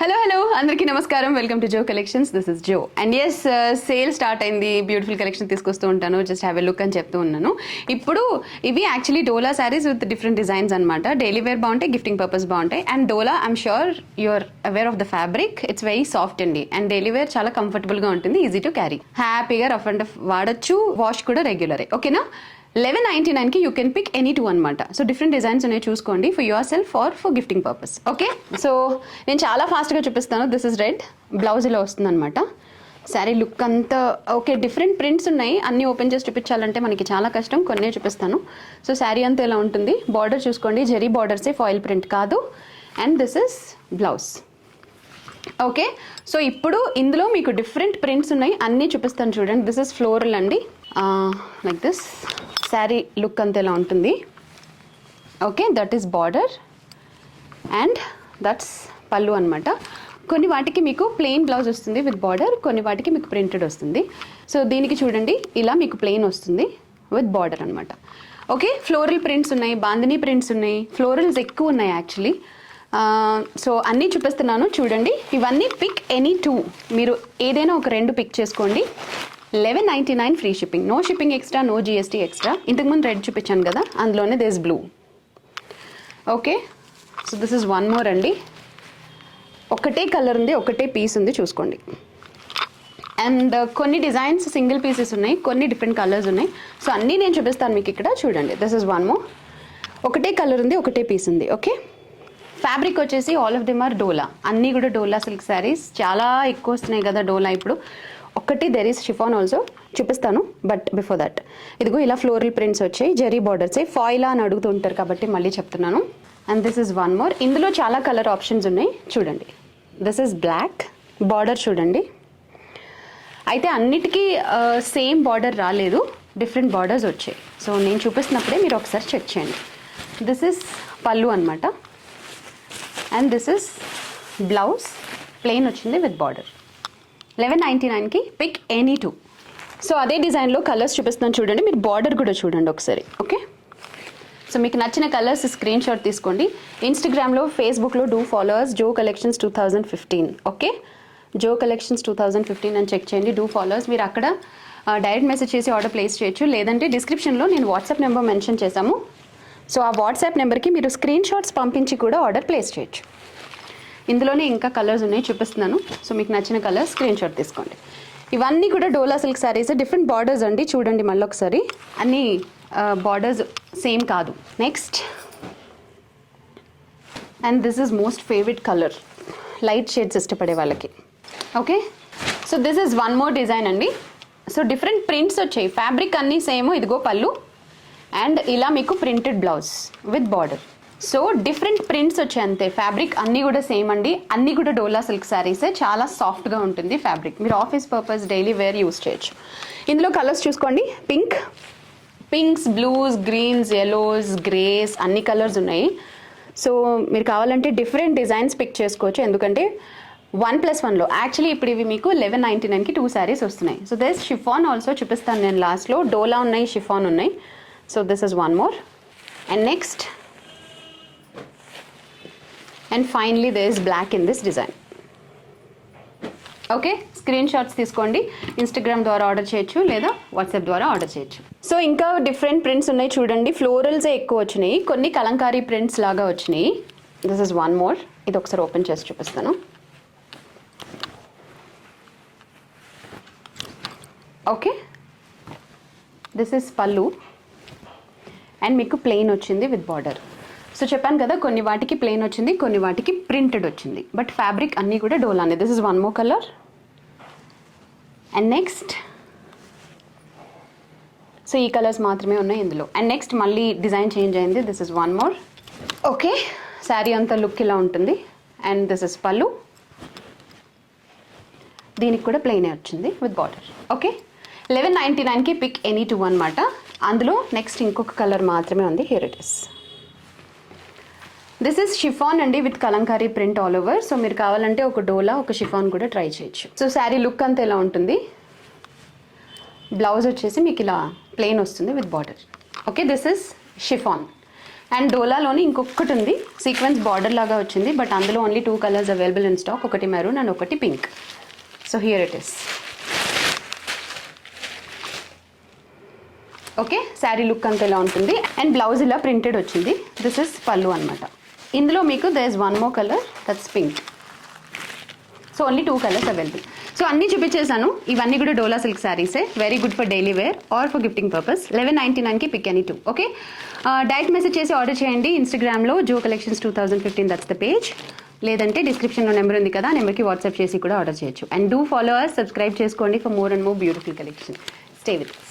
Hello అందరికీ నమస్కారం. Welcome to Jo collections. This is Jo. And yes, sale start అయింది. Beautiful collection తీసుకొస్తూ ఉంటాను. జస్ట్ హ్యావ్ ఎ లుక్ అని చెప్తూ ఉన్నాను. ఇప్పుడు ఇవి actually dola saris with different designs అనమాట. డైలీ వేర్ బాగుంటాయి, గిఫ్టింగ్ పర్పస్ బాగుంటాయి. And dola I'm sure you're aware of the fabric. It's very soft అండి. అండ్ డైలీ వేర్ చాలా కంఫర్టబుల్గా ఉంటుంది, ఈజీ టు క్యారీ. హ్యాపీగా రఫ్ అండ్ వాడచ్చు. వాష్ కూడా రెగ్యులరే. ఓకేనా? 1199కి you can pick any two అనమాట. సో డిఫరెంట్ డిజైన్స్ ఉన్నాయి, చూసుకోండి for yourself or for gifting purpose. Okay, so నేను చాలా ఫాస్ట్గా చూపిస్తాను. దిస్ ఇస్ రెడ్, బ్లౌజ్ ఇలా వస్తుంది అనమాట. శారీ లుక్ అంతా ఓకే. డిఫరెంట్ ప్రింట్స్ ఉన్నాయి, అన్నీ ఓపెన్ చేసి చూపించాలంటే మనకి చాలా కష్టం. కొన్నే చూపిస్తాను. సో శారీ అంతా ఇలా ఉంటుంది. బార్డర్ చూసుకోండి, జెరీ బార్డర్సే, ఫాయిల్ ప్రింట్ కాదు. And this is blouse. Okay, so ఇప్పుడు ఇందులో మీకు డిఫరెంట్ ప్రింట్స్ ఉన్నాయి, అన్నీ చూపిస్తాను చూడండి. దిస్ ఇస్ ఫ్లోరల్ అండి, లైక్ దిస్. శారీ లుక్ అంతా ఎలా ఉంటుంది. Okay, that is border and that's పళ్ళు అనమాట. కొన్ని వాటికి మీకు ప్లెయిన్ బ్లౌజ్ వస్తుంది విత్ బార్డర్, కొన్ని వాటికి మీకు ప్రింటెడ్ వస్తుంది. సో దీనికి చూడండి, ఇలా మీకు ప్లెయిన్ వస్తుంది విత్ బార్డర్ అనమాట. ఓకే, ఫ్లోరల్ ప్రింట్స్ ఉన్నాయి, బాందినీ ప్రింట్స్ ఉన్నాయి, ఫ్లోరల్స్ ఎక్కువ ఉన్నాయి యాక్చువల్లీ. సో అన్నీ చూపిస్తున్నాను చూడండి. ఇవన్నీ పిక్ ఎనీ టూ, మీరు ఏదైనా ఒక రెండు పిక్ చేసుకోండి. 1199 free shipping, no shipping extra, no GST extra. ఇంతకుముందు రెడ్ చూపించాను కదా, అందులోనే this blue. Okay, so this is one more అండి. ఒకటే కలర్ ఉంది, ఒకటే పీస్ ఉంది, చూసుకోండి. అండ్ కొన్ని డిజైన్స్ సింగిల్ పీసెస్ ఉన్నాయి, కొన్ని డిఫరెంట్ కలర్స్ ఉన్నాయి. సో అన్నీ నేను చూపిస్తాను మీకు ఇక్కడ చూడండి. This is one more. ఒకటే కలర్ ఉంది, ఒకటే పీస్ ఉంది. ఓకే, ఫ్యాబ్రిక్ వచ్చేసి ఆల్ ఆఫ్ దెమ్ ఆర్ డోలా. అన్నీ కూడా డోలా సిల్క్ శారీస్. చాలా ఎక్కువ వస్తున్నాయి కదా డోలా ఇప్పుడు. ఒకటి దెర్ ఈస్ షిఫాన్ ఆల్సో, చూపిస్తాను. బట్ బిఫోర్ దట్, ఇదిగో ఇలా ఫ్లోరల్ ప్రింట్స్ వచ్చాయి, జెరీ బార్డర్స్. ఫాయిలా అని అడుగుతుంటారు కాబట్టి మళ్ళీ చెప్తున్నాను. And this is one more. ఇందులో చాలా కలర్ ఆప్షన్స్ ఉన్నాయి చూడండి. దిస్ ఇస్ బ్లాక్, బార్డర్ చూడండి. అయితే అన్నిటికీ సేమ్ బార్డర్ రాలేదు, డిఫరెంట్ బార్డర్స్ వచ్చాయి. సో నేను చూపిస్తున్నప్పుడే మీరు ఒకసారి చెక్ చేయండి. దిస్ ఇస్ పళ్ళు అనమాట. And this is blouse, plain వచ్చింది విత్ బార్డర్. 1199కి పిక్ ఎనీ టూ. సో అదే డిజైన్లో కలర్స్ చూపిస్తున్నాను చూడండి. మీరు బార్డర్ కూడా చూడండి ఒకసారి. ఓకే, సో మీకు నచ్చిన కలర్స్ స్క్రీన్ షాట్ తీసుకోండి. ఇన్స్టాగ్రామ్లో, ఫేస్బుక్లో do followers Jo collections 2015. Okay, Jo collections 2015 అని చెక్ చేయండి. Do followers. మీరు అక్కడ డైరెక్ట్ మెసేజ్ చేసి ఆర్డర్ ప్లేస్ చేయొచ్చు, లేదంటే డిస్క్రిప్షన్లో నేను వాట్సాప్ నెంబర్ మెన్షన్ చేశాము. సో ఆ వాట్సాప్ నెంబర్కి మీరు స్క్రీన్ షాట్స్ పంపించి కూడా ఆర్డర్ ప్లేస్ చేయొచ్చు. ఇందులోనే ఇంకా కలర్స్ ఉన్నాయి, చూపిస్తున్నాను. సో మీకు నచ్చిన కలర్ స్క్రీన్ షాట్ తీసుకోండి. ఇవన్నీ కూడా డోలా సిల్క్ శారీస్, డిఫరెంట్ బార్డర్స్ అండి. చూడండి మళ్ళీ ఒకసారి, అన్ని బార్డర్స్ సేమ్ కాదు. Next, and this is most favourite colour, light shades ఇష్టపడే వాళ్ళకి. Okay, so this is one more design అండి. సో డిఫరెంట్ ప్రింట్స్ వచ్చాయి, ఫ్యాబ్రిక్ అన్నీ సేమ్. ఇదిగో పళ్ళు అండ్ ఇలా మీకు printed blouse with border. So different prints వచ్చాయి అంతే. ఫ్యాబ్రిక్ అన్నీ కూడా సేమ్ అండి, అన్నీ కూడా డోలా సిల్క్ శారీసే. చాలా సాఫ్ట్గా ఉంటుంది ఫ్యాబ్రిక్. మీరు office purpose, daily wear use చేయొచ్చు. ఇందులో కలర్స్ చూసుకోండి. Pinks, blues, greens, yellows, greys, అన్ని కలర్స్ ఉన్నాయి. సో మీరు కావాలంటే డిఫరెంట్ డిజైన్స్ పిక్ చేసుకోవచ్చు. ఎందుకంటే 1+1లో యాక్చువల్లీ ఇప్పుడు ఇవి మీకు 1199కి 2 శారీస్ వస్తున్నాయి. సో దిస్ షిఫాన్ ఆల్సో చూపిస్తాను నేను లాస్ట్లో. డోలా ఉన్నాయి, షిఫాన్ ఉన్నాయి. So this is one more. And next, and finally there is black in this design. Okay, screen shots తీసుకోండి. ఇన్స్టాగ్రామ్ ద్వారా ఆర్డర్ చేయొచ్చు, లేదా వాట్సాప్ ద్వారా ఆర్డర్ చేయొచ్చు. సో ఇంకా డిఫరెంట్ ప్రింట్స్ ఉన్నాయి చూడండి. ఫ్లోరల్సే ఎక్కువ వచ్చినాయి, కొన్ని కలంకారీ ప్రింట్స్ లాగా వచ్చినాయి. This is one more. ఇది ఒకసారి ఓపెన్ చేసి చూపిస్తాను. ఓకే, దిస్ ఇస్ పళ్ళు అండ్ మీకు ప్లెయిన్ వచ్చింది విత్ బార్డర్. సో చెప్పాను కదా, కొన్ని వాటికి ప్లెయిన్ వచ్చింది, కొన్ని వాటికి ప్రింటెడ్ వచ్చింది. బట్ ఫ్యాబ్రిక్ అన్నీ కూడా డోలానే. This is one more colour. And next, so ఈ కలర్స్ మాత్రమే ఉన్నాయి ఇందులో. అండ్ నెక్స్ట్ మళ్ళీ డిజైన్ చేంజ్ అయింది. This is one more. Okay, sari అంతా లుక్ ఇలా ఉంటుంది. అండ్ దిస్ ఇస్ పళ్ళు, దీనికి కూడా ప్లెయినే వచ్చింది విత్ బార్డర్. ఓకే, 1199కి పిక్ ఎనీ టూ అనమాట. అందులో నెక్స్ట్ ఇంకొక కలర్ మాత్రమే ఉంది. Here it is. This is chiffon అండి with Kalamkari print all over. So మీరు కావాలంటే ఒక డోలా, ఒక షిఫాన్ కూడా ట్రై చేయొచ్చు. సో శారీ లుక్ అంతా ఎలా ఉంటుంది. బ్లౌజ్ వచ్చేసి మీకు ఇలా ప్లెయిన్ వస్తుంది with border. Okay, this is chiffon. And డోలాలోని ఇంకొకటి ఉంది, సీక్వెన్స్ బార్డర్ లాగా వచ్చింది, బట్ అందులో only 2 colours available in stock, ఒకటి మెరూన్ అండ్ ఒకటి pink. So here it is. Okay, sari look అంతా ఇలా ఉంటుంది. అండ్ బ్లౌజ్ ఇలా ప్రింటెడ్ వచ్చింది. దిస్ ఇస్ పళ్ళు అనమాట. ఇందులో మీకు there is 1 more colour, that's pink. So only 2 colours available. So అన్నీ చూపించేసాను. ఇవన్నీ కూడా డోలా సిల్క్ శారీసే, very good for daily wear or for gifting purpose. 1199కి pick any 2. Okay, direct message చేసి ఆర్డర్ చేయండి ఇన్స్టాగ్రామ్లో Jo collections 2015, that's the page. లేదంటే డిస్క్రిప్షన్లో నెంబర్ ఉంది కదా, నెంబర్కి వాట్సాప్ చేసి కూడా ఆర్డర్ చేయొచ్చు. And do follow us, subscribe చేసుకోండి for more and more beautiful collection. Stay with us.